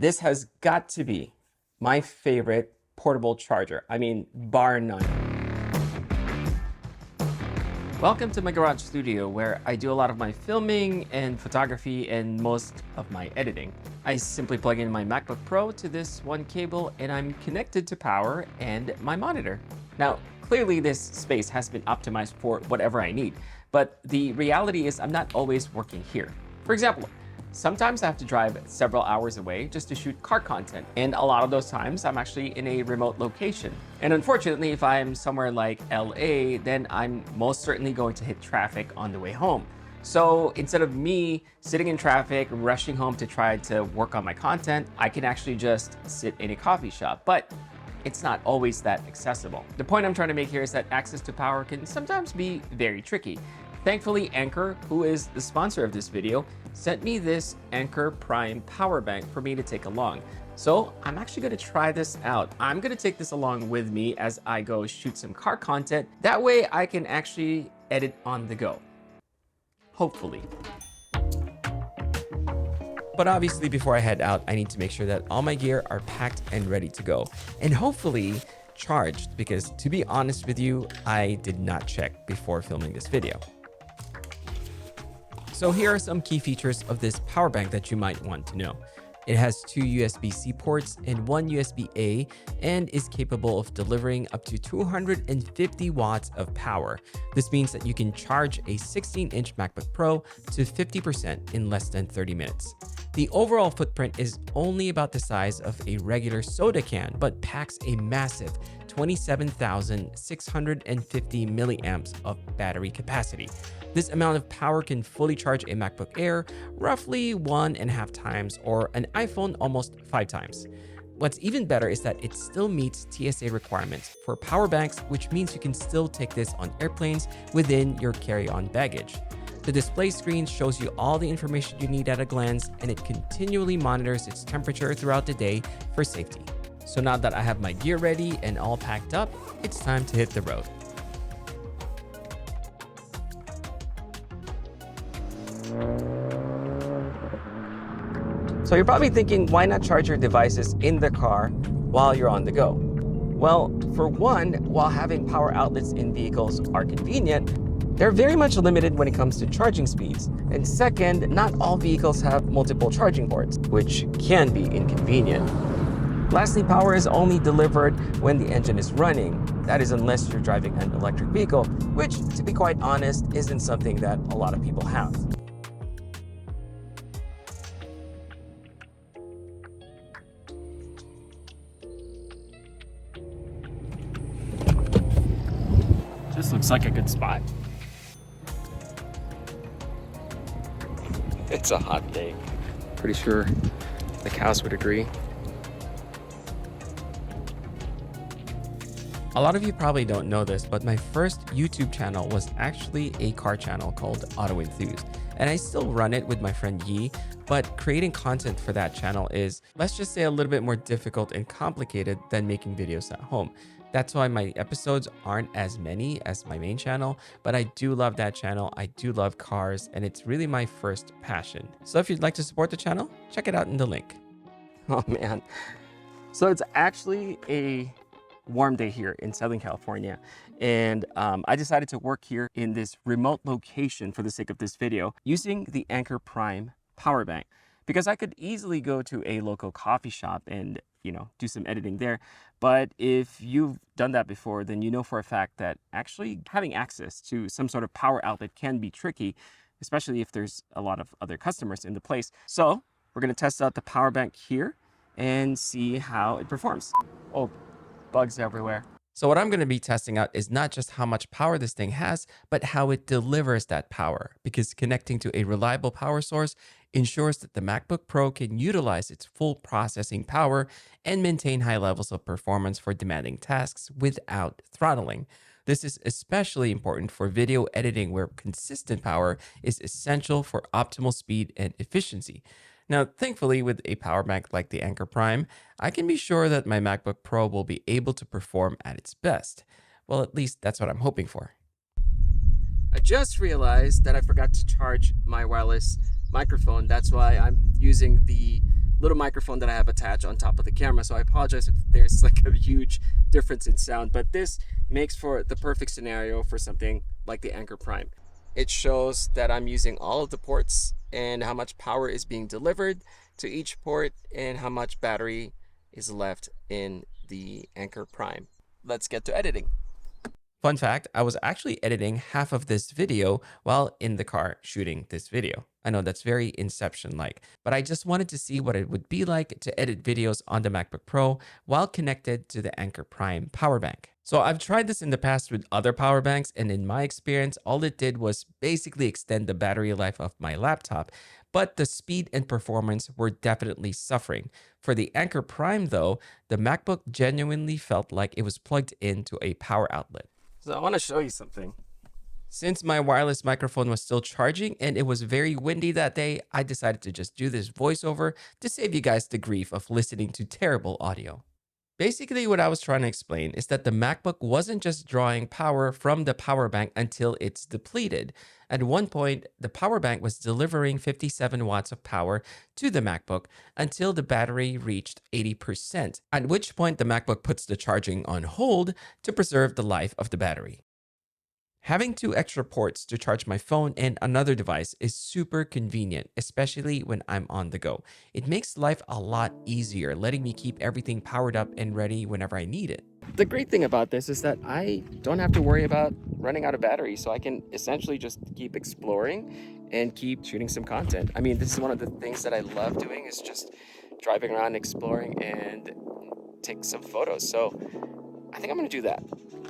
This has got to be my favorite portable charger. I mean, bar none. Welcome to my garage studio, where I do a lot of my filming and photography and most of my editing. I simply plug in my MacBook Pro to this one cable and I'm connected to power and my monitor. Now, clearly this space has been optimized for whatever I need, but the reality is I'm not always working here. For example, sometimes I have to drive several hours away just to shoot car content, and a lot of those times I'm actually in a remote location. And unfortunately, if I'm somewhere like LA, then I'm most certainly going to hit traffic on the way home. So instead of me sitting in traffic, rushing home to try to work on my content, I can actually just sit in a coffee shop. But it's not always that accessible. The point I'm trying to make here is that access to power can sometimes be very tricky. Thankfully, Anker, who is the sponsor of this video, sent me this Anker Prime power bank for me to take along. So I'm actually going to try this out. I'm going to take this along with me as I go shoot some car content. That way I can actually edit on the go. Hopefully. But obviously, before I head out, I need to make sure that all my gear are packed and ready to go. And hopefully charged, because to be honest with you, I did not check before filming this video. So here are some key features of this power bank that you might want to know. It has 2 USB-C ports and 1 USB-A and is capable of delivering up to 250 watts of power. This means that you can charge a 16-inch MacBook Pro to 50% in less than 30 minutes. The overall footprint is only about the size of a regular soda can, but packs a massive 27,650 milliamps of battery capacity. This amount of power can fully charge a MacBook Air roughly 1.5 times, or an iPhone almost 5 times. What's even better is that it still meets TSA requirements for power banks, which means you can still take this on airplanes within your carry-on baggage. The display screen shows you all the information you need at a glance, and it continually monitors its temperature throughout the day for safety. So now that I have my gear ready and all packed up, it's time to hit the road. So you're probably thinking, why not charge your devices in the car while you're on the go? Well, for one, while having power outlets in vehicles are convenient, they're very much limited when it comes to charging speeds. And second, not all vehicles have multiple charging ports, which can be inconvenient. Lastly, power is only delivered when the engine is running. That is, unless you're driving an electric vehicle, which, to be quite honest, isn't something that a lot of people have. This looks like a good spot. It's a hot day. Pretty sure the cows would agree. A lot of you probably don't know this, but my first YouTube channel was actually a car channel called Auto Enthused. And I still run it with my friend Yi, but creating content for that channel is, let's just say, a little bit more difficult and complicated than making videos at home. That's why my episodes aren't as many as my main channel, but I do love that channel. I do love cars, and it's really my first passion. So if you'd like to support the channel, check it out in the link. Oh man. So it's actually a warm day here in Southern California, and I decided to work here in this remote location for the sake of this video using the Anker Prime power bank, because I could easily go to a local coffee shop and do some editing there. But if you've done that before, then you know for a fact that actually having access to some sort of power outlet can be tricky, especially if there's a lot of other customers in the place. So we're going to test out the power bank here and see how it performs. Oh, bugs everywhere. So what I'm going to be testing out is not just how much power this thing has, but how it delivers that power, because connecting to a reliable power source ensures that the MacBook Pro can utilize its full processing power and maintain high levels of performance for demanding tasks without throttling. This is especially important for video editing, where consistent power is essential for optimal speed and efficiency. Now, thankfully, with a power bank like the Anker Prime, I can be sure that my MacBook Pro will be able to perform at its best. Well, at least that's what I'm hoping for. I just realized that I forgot to charge my wireless microphone. That's why I'm using the little microphone that I have attached on top of the camera. So I apologize if there's like a huge difference in sound, but this makes for the perfect scenario for something like the Anker Prime. It shows that I'm using all of the ports and how much power is being delivered to each port and how much battery is left in the Anker Prime. Let's get to editing. Fun fact, I was actually editing half of this video while in the car shooting this video. I know that's very Inception-like, but I just wanted to see what it would be like to edit videos on the MacBook Pro while connected to the Anker Prime power bank. So I've tried this in the past with other power banks, and in my experience, all it did was basically extend the battery life of my laptop, but the speed and performance were definitely suffering. For the Anker Prime though, the MacBook genuinely felt like it was plugged into a power outlet. So I want to show you something. Since my wireless microphone was still charging and it was very windy that day, I decided to just do this voiceover to save you guys the grief of listening to terrible audio. Basically, what I was trying to explain is that the MacBook wasn't just drawing power from the power bank until it's depleted. At one point, the power bank was delivering 57 watts of power to the MacBook until the battery reached 80%, at which point the MacBook puts the charging on hold to preserve the life of the battery. Having 2 extra ports to charge my phone and another device is super convenient, especially when I'm on the go. It makes life a lot easier, letting me keep everything powered up and ready whenever I need it. The great thing about this is that I don't have to worry about running out of battery, so I can essentially just keep exploring and keep shooting some content. I mean, this is one of the things that I love doing, is just driving around, exploring, and take some photos. So I think I'm gonna do that.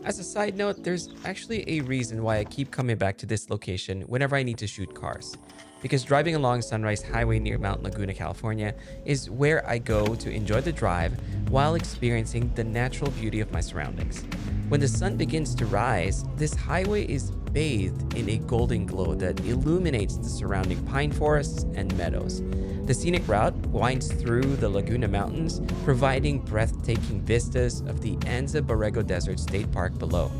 As a side note, there's actually a reason why I keep coming back to this location whenever I need to shoot cars. Because driving along Sunrise Highway near Mount Laguna, California is where I go to enjoy the drive while experiencing the natural beauty of my surroundings. When the sun begins to rise, this highway is bathed in a golden glow that illuminates the surrounding pine forests and meadows. The scenic route winds through the Laguna Mountains, providing breathtaking vistas of the Anza Borrego Desert State Park below.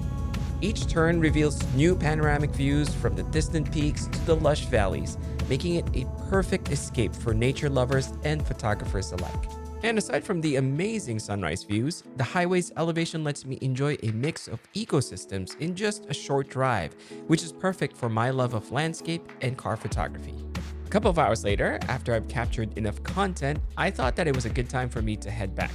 Each turn reveals new panoramic views from the distant peaks to the lush valleys, making it a perfect escape for nature lovers and photographers alike. And aside from the amazing sunrise views, the highway's elevation lets me enjoy a mix of ecosystems in just a short drive, which is perfect for my love of landscape and car photography. A couple of hours later, after I've captured enough content, I thought that it was a good time for me to head back.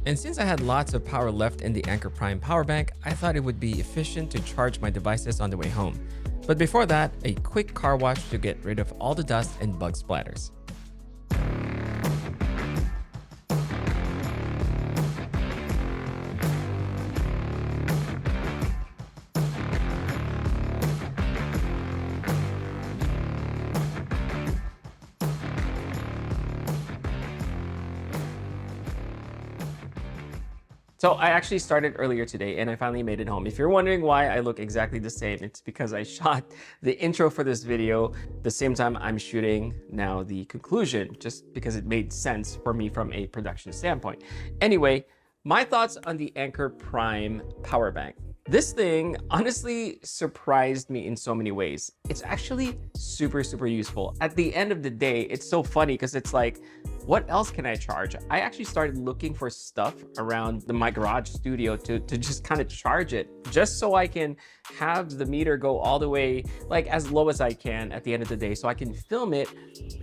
And since I had lots of power left in the Anker Prime power bank, I thought it would be efficient to charge my devices on the way home. But before that, a quick car wash to get rid of all the dust and bug splatters. So I actually started earlier today and I finally made it home. If you're wondering why I look exactly the same, it's because I shot the intro for this video the same time I'm shooting now the conclusion, just because it made sense for me from a production standpoint. Anyway, my thoughts on the Anker Prime power bank. This thing honestly surprised me in so many ways. It's actually super useful. At the end of the day, it's so funny because it's like, what else can I charge? I actually started looking for stuff around my garage studio to just kind of charge it, just so I can have the meter go all the way, like as low as I can at the end of the day, so I can film it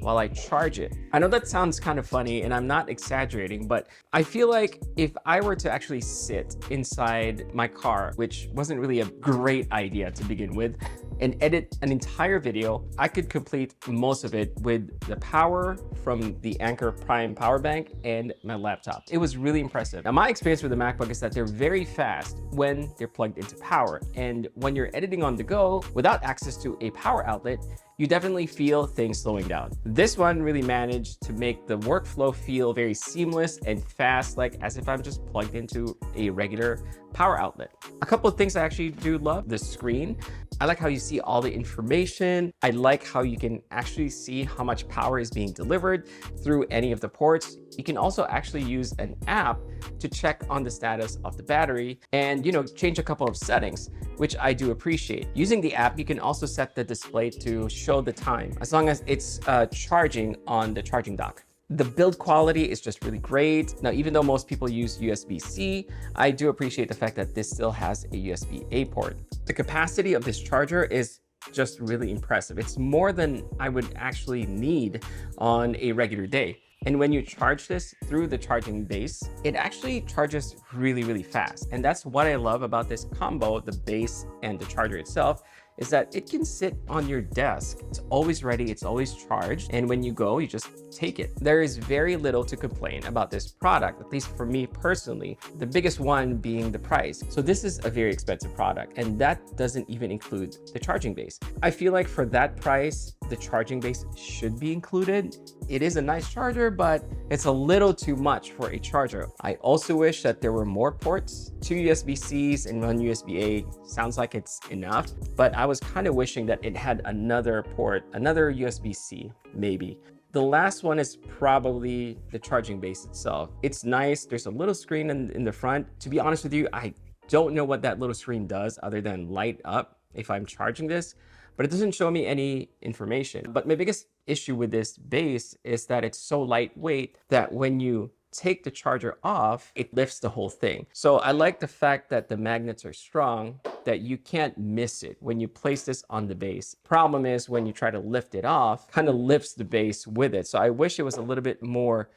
while I charge it. I know that sounds kind of funny and I'm not exaggerating, but I feel like if I were to actually sit inside my car, which wasn't really a great idea to begin with, and edit an entire video, I could complete most of it with the power from the Anker Prime power bank and my laptop. It was really impressive. Now, my experience with the MacBook is that they're very fast when they're plugged into power. And when you're editing on the go without access to a power outlet, you definitely feel things slowing down. This one really managed to make the workflow feel very seamless and fast, like as if I'm just plugged into a regular power outlet. A couple of things I actually do love: the screen. I like how you see all the information. I like how you can actually see how much power is being delivered through any of the ports. You can also actually use an app to check on the status of the battery and, change a couple of settings, which I do appreciate. Using the app, you can also set the display to show the time, as long as it's charging on the charging dock. The build quality is just really great. Now, even though most people use USB-C, I do appreciate the fact that this still has a USB-A port. The capacity of this charger is just really impressive. It's more than I would actually need on a regular day. And when you charge this through the charging base, it actually charges really, really fast. And that's what I love about this combo, the base and the charger itself, is that it can sit on your desk. It's always ready, it's always charged. And when you go, you just take it. There is very little to complain about this product, at least for me personally, the biggest one being the price. So this is a very expensive product, and that doesn't even include the charging base. I feel like for that price, the charging base should be included. It is a nice charger, but it's a little too much for a charger. I also wish that there were more ports, 2 USB-Cs and 1 USB-A. Sounds like it's enough, but I was kind of wishing that it had another port, another USB-C, maybe. The last one is probably the charging base itself. It's nice. There's a little screen in the front. To be honest with you, I don't know what that little screen does other than light up if I'm charging this, but it doesn't show me any information. But my biggest issue with this base is that it's so lightweight that when you take the charger off, it lifts the whole thing. So I like the fact that the magnets are strong, that you can't miss it when you place this on the base. Problem is when you try to lift it off, kind of lifts the base with it. So I wish it was a little bit more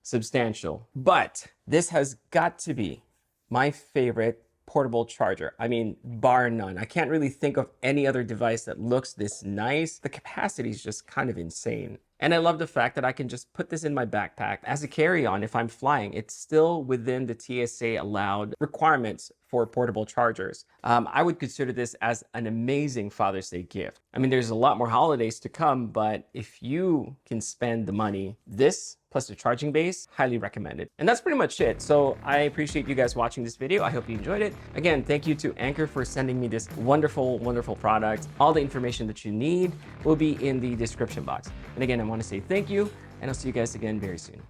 substantial. But this has got to be my favorite portable charger. I mean, bar none. I can't really think of any other device that looks this nice. The capacity is just kind of insane. And I love the fact that I can just put this in my backpack as a carry-on if I'm flying. It's still within the TSA allowed requirements for portable chargers. I would consider this as an amazing Father's Day gift. I mean, there's a lot more holidays to come, but if you can spend the money, this plus the charging base, highly recommended. And that's pretty much it. So I appreciate you guys watching this video. I hope you enjoyed it. Again, thank you to Anker for sending me this wonderful, wonderful product. All the information that you need will be in the description box. And again, I want to say thank you, and I'll see you guys again very soon.